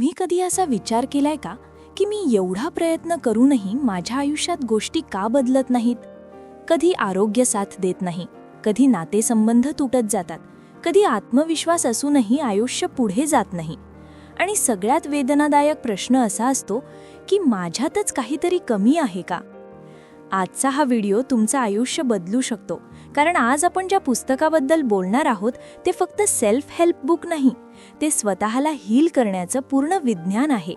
तुम्ही कधी असा विचार केलाय का की मी एवढा प्रयत्न करूनही माझ्या आयुष्यात गोष्टी का बदलत नाहीत? कधी आरोग्य साथ देत नाही, कधी नातेसंबंध तुटत जातात, कधी आत्मविश्वास असूनही आयुष्य पुढे जात नाही. आणि सगळ्यात वेदनादायक प्रश्न असा असतो की माझ्यातच काहीतरी कमी आहे का? आजचा हा व्हिडिओ तुमचं आयुष्य बदलू शकतो, कारण आज आपण ज्या पुस्तकाबद्दल बोलणार आहोत ते फक्त सेल्फ हेल्प बुक नाही, ते स्वतःला हील करण्याचं पूर्ण विज्ञान आहे.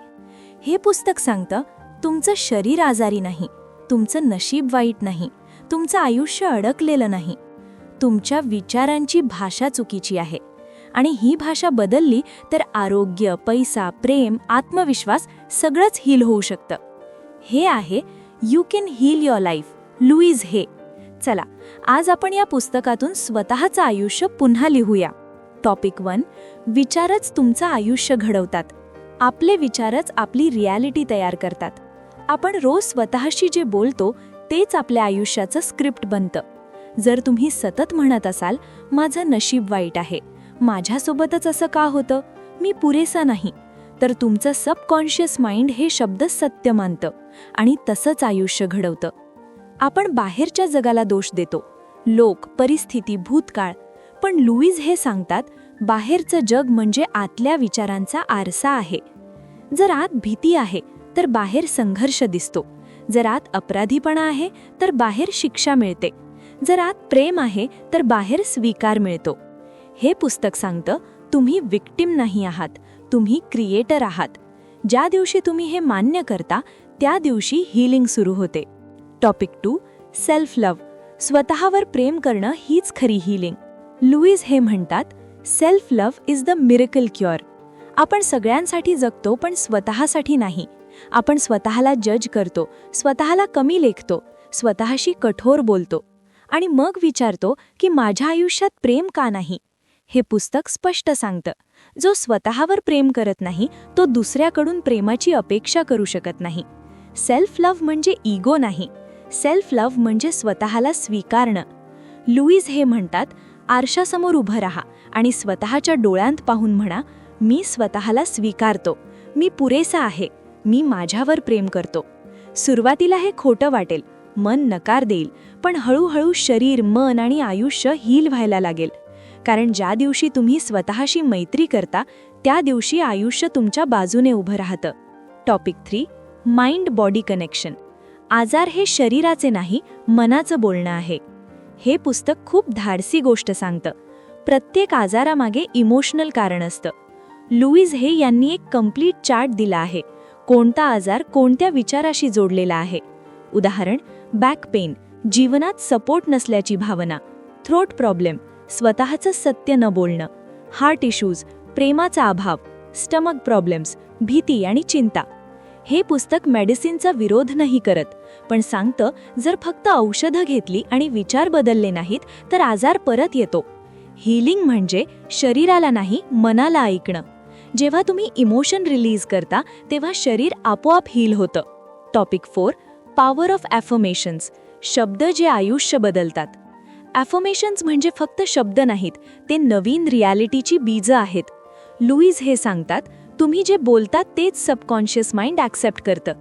हे पुस्तक सांगतं तुमचं शरीर आजारी नाही, तुमचं नशीब वाईट नाही, तुमचं आयुष्य अडकलेलं नाही, तुमच्या विचारांची भाषा चुकीची आहे. आणि ही भाषा बदलली तर आरोग्य, पैसा, प्रेम, आत्मविश्वास सगळंच हील होऊ शकतं. हे आहे you can heal your life, Louise Hay. चला, आज आपण या पुस्तकातून स्वतःचं आयुष्य पुन्हा लिहूया. टॉपिक 1, विचारच तुमचं आयुष्य घडवतात. आपले विचारच आपली रियालिटी तयार करतात. आपण रोज स्वतःशी जे बोलतो तेच आपल्या आयुष्याचं स्क्रिप्ट बनतं. जर तुम्ही सतत म्हणत असाल माझं नशीब वाईट आहे, माझ्यासोबतच असं का होतं, मी पुरेसा नाही, तर तुमचं सबकॉन्शियस माइंड हे शब्द सत्य मानतं आणि तसंच आयुष्य घडवतं. आपण बाहेरच्या जगाला दोष देतो, लोक, परिस्थिती, भूतकाळ. पण लुईज हे सांगतात बाहेरचं जग म्हणजे आतल्या विचारांचा आरसा आहे. जर आत भीती आहे तर बाहेर संघर्ष दिसतो. जर आत अपराधीपणा आहे तर बाहेर शिक्षा मिळते. जर आत प्रेम आहे तर बाहेर स्वीकार मिळतो. हे पुस्तक सांगतं तुम्ही विक्टिम नाही आहात, तुम्ही क्रिएटर आहात. ज्या दिवशी तुम्ही हे मान्य करता त्या दिवशी हीलिंग सुरू होते. Topic 2, self love. स्वतःवर प्रेम करणं हीच खरी हीलिंग. लुईज हे म्हणतात self love is the miracle cure. आपण सगळ्यांसाठी जगतो पण स्वतःसाठी नाही. आपण स्वतःला जज करतो, स्वतःला कमी लेखतो, स्वतःशी कठोर बोलतो आणि मग विचारतो की माझ्या आयुष्यात प्रेम का नाही. हे पुस्तक स्पष्ट सांगतं जो स्वतःवर प्रेम करत नाही तो दुसऱ्याकडून प्रेमाची अपेक्षा करू शकत नाही. सेल्फ लव्ह म्हणजे इगो नाही, सेल्फ लव्ह म्हणजे स्वतःला स्वीकारणं. लुईज हे म्हणतात आरशासमोर उभं राहा आणि स्वतःच्या डोळ्यांत पाहून म्हणा मी स्वतःला स्वीकारतो, मी पुरेसा आहे, मी माझ्यावर प्रेम करतो. सुरुवातीला हे खोटं वाटेल, मन नकार देईल, पण हळूहळू शरीर, मन आणि आयुष्य हील व्हायला लागेल. कारण ज्या दिवशी तुम्ही स्वतःशी मैत्री करता त्या दिवशी आयुष्य तुमच्या बाजूने उभं राहतं. Topic 3, mind body connection. आजार हे शरीराचे नाही, मनाचं बोलणं आहे. हे पुस्तक खूप धाडसी गोष्ट सांगतं. प्रत्येक आजारामागे इमोशनल कारण असतं. लुईज हे यांनी एक कम्प्लीट चार्ट दिला आहे, कोणता आजार कोणत्या विचाराशी जोडलेला आहे. उदाहरण, बॅक पेन, जीवनात सपोर्ट नसल्याची भावना. थ्रोट प्रॉब्लेम, स्वतःचं सत्य न बोलणं. हार्ट इश्यूज, प्रेमाचा अभाव. स्टमक प्रॉब्लेम्स, भीती आणि चिंता. हे पुस्तक मेडिसिनचा विरोध नाही करत, पण सांगतं जर फक्त औषधं घेतली आणि विचार बदलले नाहीत तर आजार परत येतो. हीलिंग म्हणजे शरीराला नाही, मनाला ऐकणं. जेव्हा तुम्ही इमोशन रिलीज करता तेव्हा शरीर आपोआप हील होतं. Topic 4, power of affirmations. शब्द जे आयुष्य बदलतात. ॲफर्मेशन्स म्हणजे फक्त शब्द नाहीत, ते नवीन रियालिटीची बीजं आहेत. लुईज हे सांगतात तुम्ही जे बोलतात तेच सबकॉन्शियस माइंड ॲक्सेप्ट करतं.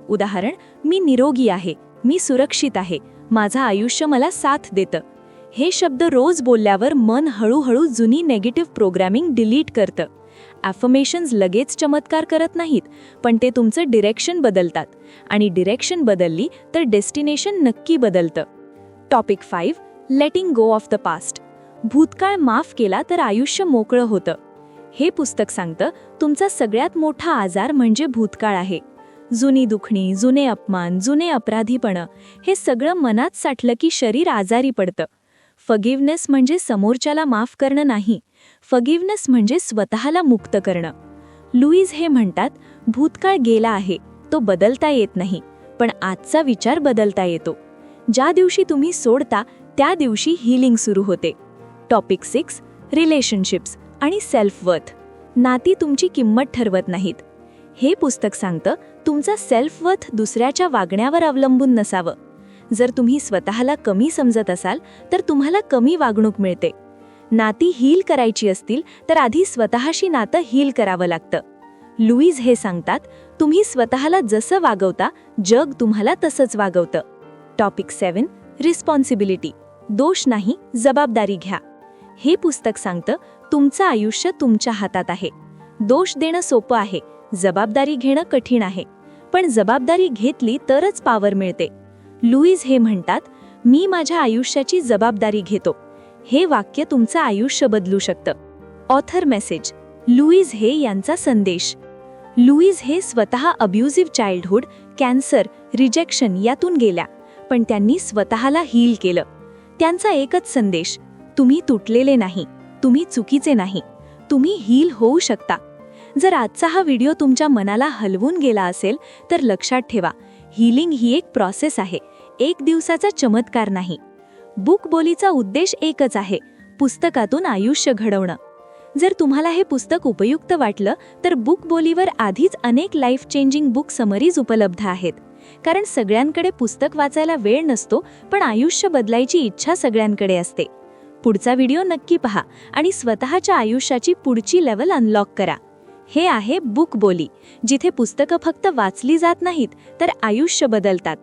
उदाहरण, मी निरोगी आहे, मी सुरक्षित आहे, माझं आयुष्य मला साथ देतं. हे शब्द रोज बोलल्यावर मन हळूहळू जुनी नेगेटिव्ह प्रोग्रॅमिंग डिलीट करतं. ॲफर्मेशन्स लगेच चमत्कार करत नाहीत, पण ते तुमचं डिरेक्शन बदलतात आणि डिरेक्शन बदलली तर डेस्टिनेशन नक्की बदलतं. Topic 5, letting go of the past. भूतकाळ माफ केला तर आयुष्य मोकळं होतं. हे पुस्तक सांगतं तुमचा सगळ्यात मोठा आजार म्हणजे भूतकाळ आहे. जुनी दुखणी, जुने अपमान, जुने अपराधीपणं हे सगळं मनात साठलं की शरीर आजारी पडतं. फगिव्हनेस म्हणजे समोरच्याला माफ करणं नाही, फगिव्हनेस म्हणजे स्वतःला मुक्त करणं. लुईज हे म्हणतात भूतकाळ गेला आहे, तो बदलता येत नाही, पण आजचा विचार बदलता येतो. ज्या दिवशी तुम्ही सोडता त्या दिवशी हीलिंग सुरू होते. टॉपिक 6, रिलेशनशिप्स आणि सेल्फ वर्थ. नाती तुमची किंमत ठरवत नाहीत. हे पुस्तक सांगतं तुमचा सेल्फ वर्थ दुसऱ्याच्या वागण्यावर अवलंबून नसावं. जर तुम्ही स्वतःला कमी समजत असाल तर तुम्हाला कमी वागणूक मिळते. नाती हील करायची असतील तर आधी स्वतःशी नातं हील करावं लागतं. लुईज हे सांगतात, तुम्ही स्वतःला जसं वागवता जग तुम्हाला तसंच वागवतं. Topic 7, responsibility. दोष नाही, जबाबदारी घ्या. हे पुस्तक सांगतं, तुमचं आयुष्य तुमच्या हातात आहे. दोष देणं सोपं आहे, जबाबदारी घेणं कठीण आहे. पण जबाबदारी घेतली तरच पॉवर मिळते. लुईज हे म्हणतात, मी माझ्या आयुष्याची जबाबदारी घेतो. हे वाक्य तुमचं आयुष्य बदलू शकतं. Author message. लुईज हे यांचा संदेश. लुईज हे स्वतः अब्युझिव्ह चाइल्डहुड, कॅन्सर, रिजेक्शन यातून गेल्या, पण त्यांनी स्वतःला हील केलं. त्यांचा एकच संदेश, तुम्ही तुटलेले नाही, तुम्ही चुकीचे नाही, तुम्ही हील होऊ शकता. जर आजचा हा व्हिडिओ तुमच्या मनाला हलवून गेला असेल तर लक्षात ठेवा, हीलिंग ही एक प्रोसेस आहे, एक दिवसाचा चमत्कार नाही. बुक बोलीचा उद्देश एकच आहे, पुस्तकातून आयुष्य घडवणं. जर तुम्हाला हे पुस्तक उपयुक्त वाटलं तर बुक बोलीवर आधीच अनेक लाईफ चेंजिंग बुक समरीज उपलब्ध आहेत. कारण सगळ्यांकडे पुस्तक वाचायला वेळ नसतो, पण आयुष्य बदलायची इच्छा सगळ्यांकडे असते. पुढचा व्हिडिओ नक्की पहा आणि स्वतःच्या आयुष्याची पुढची लेवल अनलॉक करा. हे आहे बुक बोली, जिथे पुस्तकं फक्त वाचली जात नाहीत तर आयुष्य बदलतात.